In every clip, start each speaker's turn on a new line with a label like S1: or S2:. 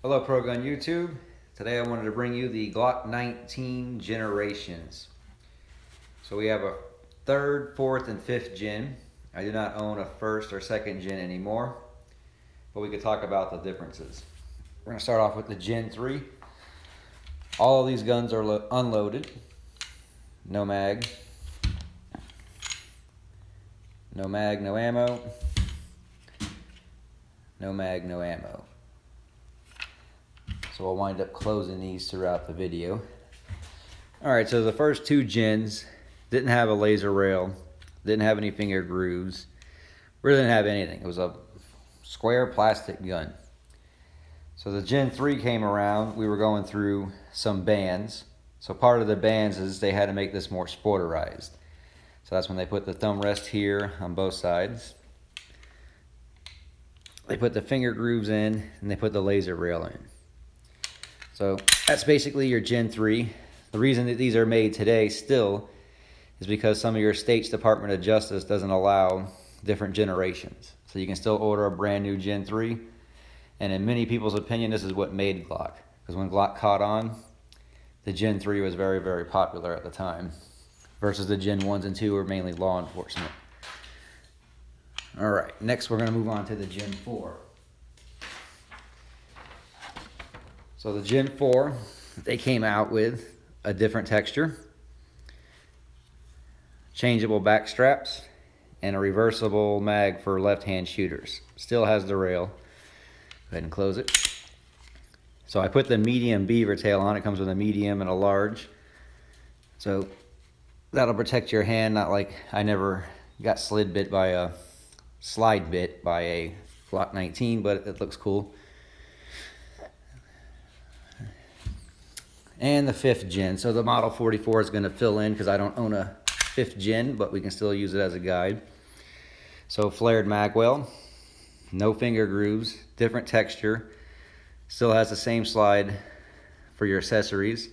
S1: Hello Pro Gun YouTube. Today I wanted to bring you the Glock 19 generations. So we have a third, fourth, and fifth gen. I do not own a first or second gen anymore, but we could talk about the differences. We're going to start off with the Gen 3. All of these guns are unloaded. No mag. No mag, no ammo. No mag, no ammo. So I'll wind up closing these throughout the video. Alright, so the first two gens didn't have a laser rail, didn't have any finger grooves, really didn't have anything. It was a square plastic gun. So the Gen 3 came around, we were going through some bands. So part of the bands is they had to make this more sporterized. So that's when they put the thumb rest here on both sides. They put the finger grooves in, and they put the laser rail in. So that's basically your Gen 3. The reason that these are made today still is because some of your state's Department of Justice doesn't allow different generations. So you can still order a brand new Gen 3. And in many people's opinion, this is what made Glock. Because when Glock caught on, the Gen 3 was very, very popular at the time. Versus the Gen 1s and 2 were mainly law enforcement. Alright, next we're going to move on to the Gen 4. So the Gen 4, they came out with a different texture, changeable back straps, and a reversible mag for left-hand shooters. Still has the rail. Go ahead and close it. So I put the medium beaver tail on. It comes with a medium and a large. So that'll protect your hand, not like I never got slide bit by a Glock 19, but it looks cool. And the fifth gen. So the Model 44 is going to fill in because I don't own a fifth gen, but we can still use it as a guide. So flared mag well, no finger grooves, different texture, still has the same slide for your accessories.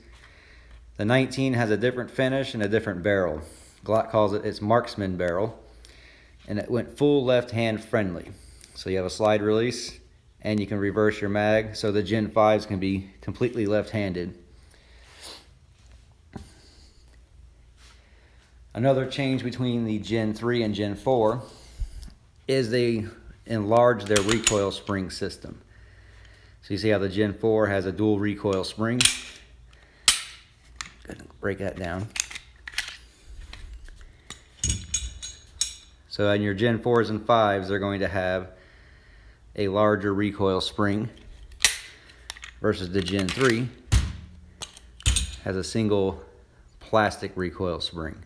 S1: The 19 has a different finish and a different barrel. Glock calls it its marksman barrel, and it went full left hand friendly. So you have a slide release and you can reverse your mag, so the Gen 5s can be completely left-handed. Another change between the Gen 3 and Gen 4 is they enlarged their recoil spring system. So you see how the Gen 4 has a dual recoil spring. Go ahead and break that down. So in your Gen 4s and 5s, they're going to have a larger recoil spring versus the Gen 3 has a single plastic recoil spring.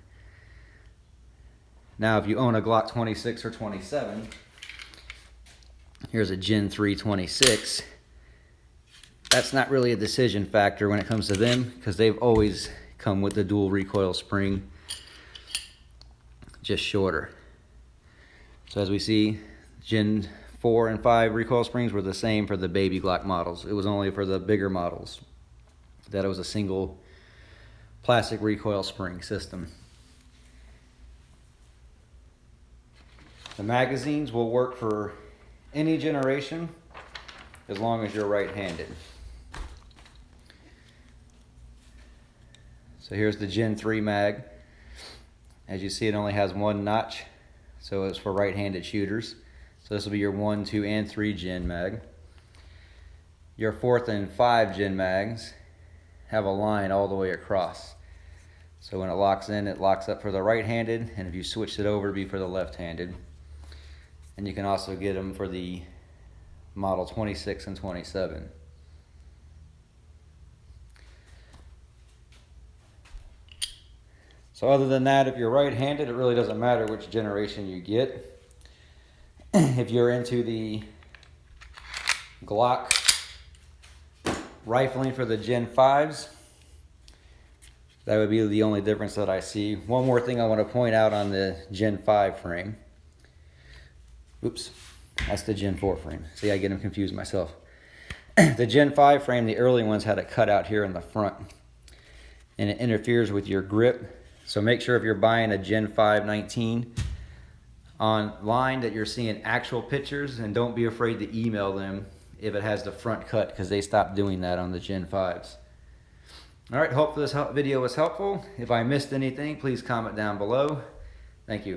S1: Now, if you own a Glock 26 or 27, here's a Gen 3 26. That's not really a decision factor when it comes to them because they've always come with the dual recoil spring, just shorter. So as we see, Gen 4 and 5 recoil springs were the same for the baby Glock models. It was only for the bigger models that it was a single plastic recoil spring system. The magazines will work for any generation as long as you're right-handed. So here's the Gen 3 mag. As you see, it only has one notch, so it's for right-handed shooters. So this will be your 1, 2, and 3 gen mag. Your 4th and 5 gen mags have a line all the way across. So when it locks in, it locks up for the right-handed, and if you switch it over, it'll be for the left-handed. And you can also get them for the Model 26 and 27. So other than that, if you're right-handed, it really doesn't matter which generation you get. If you're into the Glock rifling for the Gen 5s, that would be the only difference that I see. One more thing I want to point out on the Gen 5 frame. Oops, that's the Gen 4 frame. See, I get them confused myself. The Gen 5 frame, the early ones had a cutout here in the front, and it interferes with your grip. So make sure if you're buying a Gen 5 19 online that you're seeing actual pictures, and don't be afraid to email them if it has the front cut, because they stopped doing that on the Gen 5s. All right, hope this video was helpful. If I missed anything, please comment down below. Thank you.